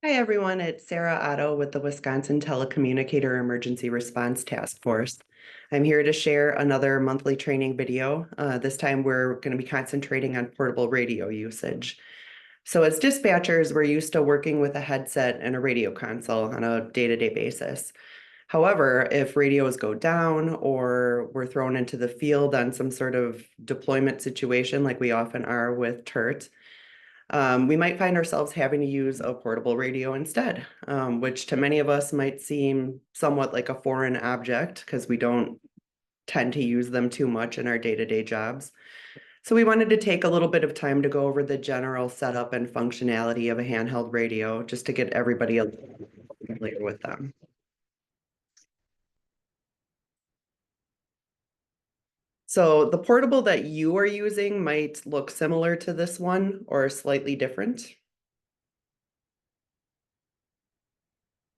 Hi, everyone. It's Sarah Otto with the Wisconsin Telecommunicator Emergency Response Task Force. I'm here to share another monthly training video. This time we're going to be concentrating on portable radio usage. So as dispatchers, we're used to working with a headset and a radio console on a day-to-day basis. However, if radios go down or we're thrown into the field on some sort of deployment situation like we often are with TERT, we might find ourselves having to use a portable radio instead, which to many of us might seem somewhat like a foreign object because we don't tend to use them too much in our day-to-day jobs. So we wanted to take a little bit of time to go over the general setup and functionality of a handheld radio just to get everybody a little familiar with them. So the portable that you are using might look similar to this one or slightly different.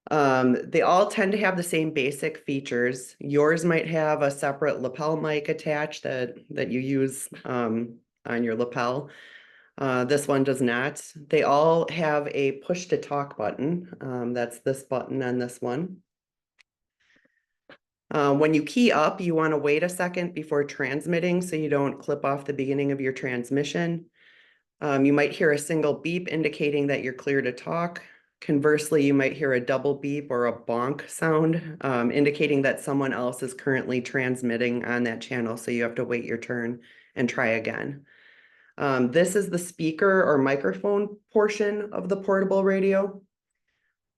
They all tend to have the same basic features. Yours might have a separate lapel mic attached that you use on your lapel. This one does not. They all have a push to talk button. That's this button on this one. When you key up, you want to wait a second before transmitting so you don't clip off the beginning of your transmission. You might hear a single beep indicating that you're clear to talk. Conversely, you might hear a double beep or a bonk sound, indicating that someone else is currently transmitting on that channel, so you have to wait your turn and try again. This is the speaker or microphone portion of the portable radio.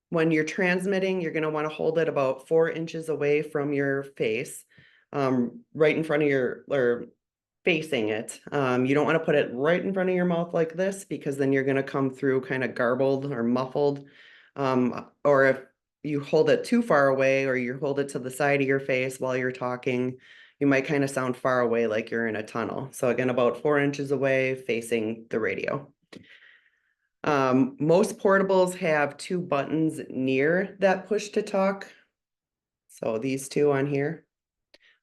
When you're transmitting, you're going to want to hold it about 4 inches away from your face, right in front of or facing it. You don't want to put it right in front of your mouth like this because then you're going to come through kind of garbled or muffled. Or if you hold it too far away or you hold it to the side of your face while you're talking, you might kind of sound far away like you're in a tunnel. So again, about 4 inches away facing the radio. Most portables have two buttons near that push to talk. So these two on here.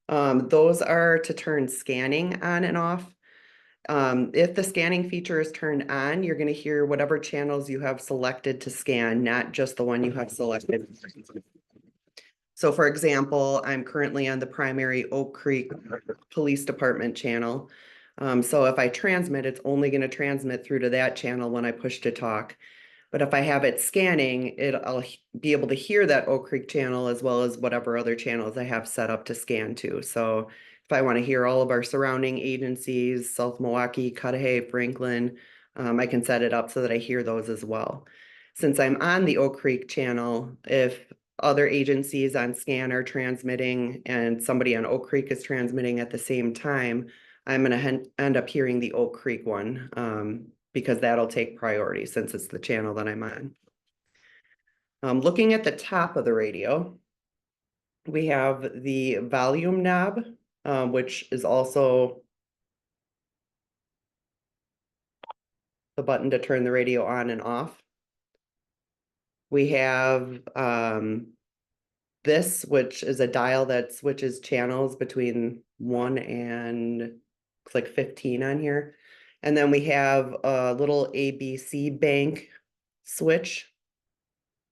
Those are to turn scanning on and off. If the scanning feature is turned on, you're going to hear whatever channels you have selected to scan, not just the one you have selected. So for example, I'm currently on the primary Oak Creek Police Department channel. So if I transmit, it's only going to transmit through to that channel when I push to talk. But if I have it scanning, I'll be able to hear that Oak Creek channel as well as whatever other channels I have set up to scan to. So if I want to hear all of our surrounding agencies, South Milwaukee, Cudahy, Franklin, I can set it up so that I hear those as well. Since I'm on the Oak Creek channel, if other agencies on scan are transmitting and somebody on Oak Creek is transmitting at the same time, I'm going to end up hearing the Oak Creek one because that'll take priority since it's the channel that I'm on. Looking at the top of the radio, we have the volume knob, which is also the button to turn the radio on and off. We have this, which is a dial that switches channels between 1 and click 15 on here. And then we have a little ABC bank switch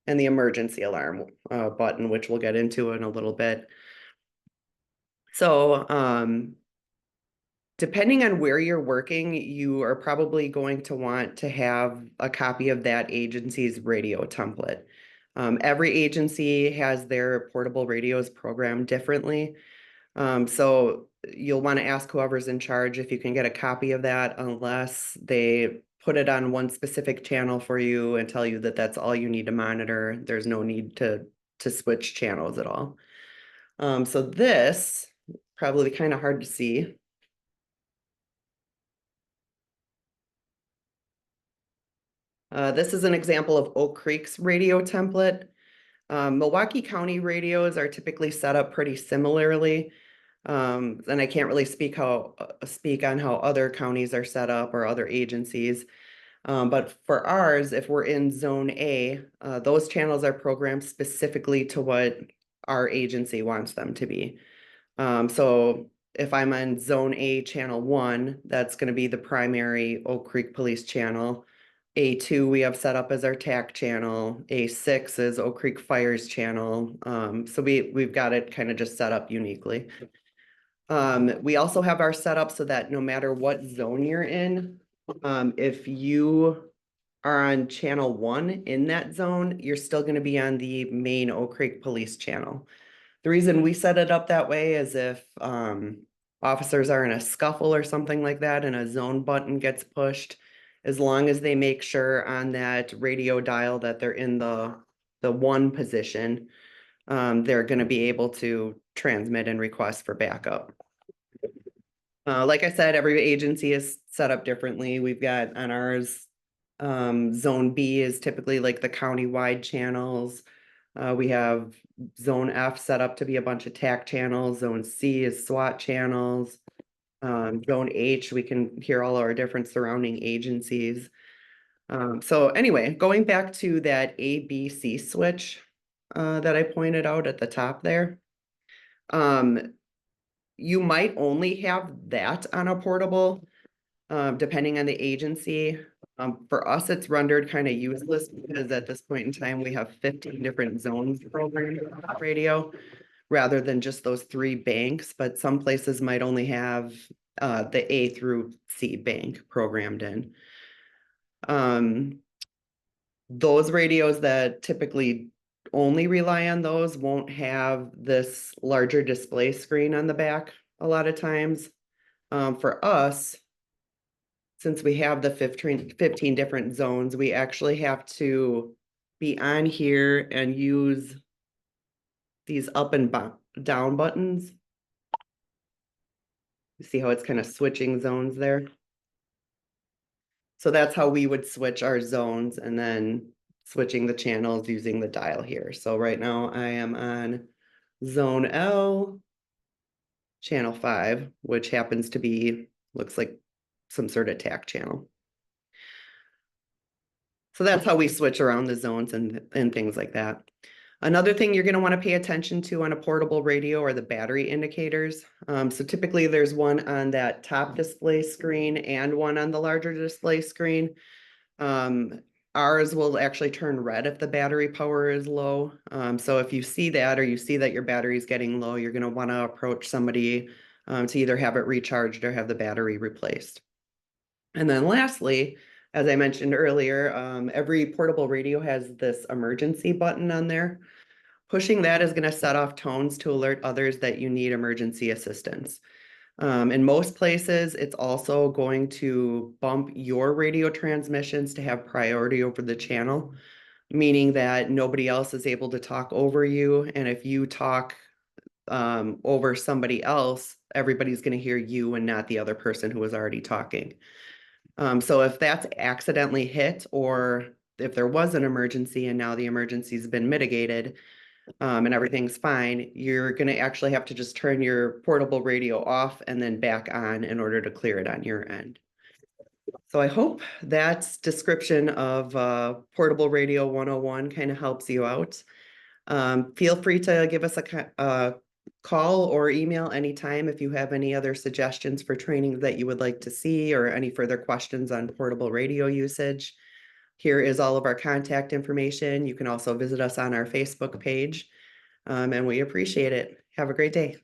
and the emergency alarm button, which we'll get into in a little bit. So depending on where you're working, you are probably going to want to have a copy of that agency's radio template. Every agency has their portable radios programmed differently. So you'll want to ask whoever's in charge if you can get a copy of that, unless they put it on one specific channel for you and tell you that that's all you need to monitor. There's no need to switch channels at all. So this probably kind of hard to see. This is an example of Oak Creek's radio template. Milwaukee County radios are typically set up pretty similarly. And I can't really speak on how other counties are set up or other agencies. But for ours, if we're in Zone A, those channels are programmed specifically to what our agency wants them to be. So if I'm on Zone A, Channel 1, that's going to be the primary Oak Creek Police channel. A2 we have set up as our TAC channel. A6 is Oak Creek Fire's channel. So we've got it kind of just set up uniquely. We also have our setup so that no matter what zone you're in, if you are on channel 1 in that zone, you're still going to be on the main Oak Creek Police channel. The reason we set it up that way is if officers are in a scuffle or something like that and a zone button gets pushed, as long as they make sure on that radio dial that they're in the one position, they're going to be able to transmit and request for backup. Like I said, every agency is set up differently. We've got on ours, zone B is typically like the county-wide channels. We have zone F set up to be a bunch of TAC channels. Zone C is SWAT channels. Zone H, we can hear all our different surrounding agencies. So anyway, going back to that ABC switch that I pointed out at the top there. You might only have that on a portable, depending on the agency. For us, it's rendered kind of useless because at this point in time, we have 15 different zones programmed on radio rather than just those 3 banks, but some places might only have the A through C bank programmed in. Those radios that typically only rely on those won't have this larger display screen on the back a lot of times. For us, since we have the 15 different zones, we actually have to be on here and use these up and down buttons. You see how it's kind of switching zones there? So that's how we would switch our zones and then switching the channels using the dial here. So right now I am on zone L, channel 5, which happens to be, looks like some sort of TAC channel. So that's how we switch around the zones and things like that. Another thing you're going to want to pay attention to on a portable radio are the battery indicators. So typically there's one on that top display screen and one on the larger display screen. Ours will actually turn red if the battery power is low. So if you see that or you see that your battery is getting low, you're going to want to approach somebody to either have it recharged or have the battery replaced. And then lastly, as I mentioned earlier, every portable radio has this emergency button on there. Pushing that is going to set off tones to alert others that you need emergency assistance. In most places, it's also going to bump your radio transmissions to have priority over the channel, meaning that nobody else is able to talk over you. And if you talk over somebody else, everybody's going to hear you and not the other person who was already talking. So if that's accidentally hit, or if there was an emergency and now the emergency's been mitigated, and everything's fine, you're going to actually have to just turn your portable radio off and then back on in order to clear it on your end. So I hope that description of portable radio 101 kind of helps you out. Feel free to give us a call or email anytime if you have any other suggestions for training that you would like to see or any further questions on portable radio usage. Here is all of our contact information. You can also visit us on our Facebook page, and we appreciate it. Have a great day.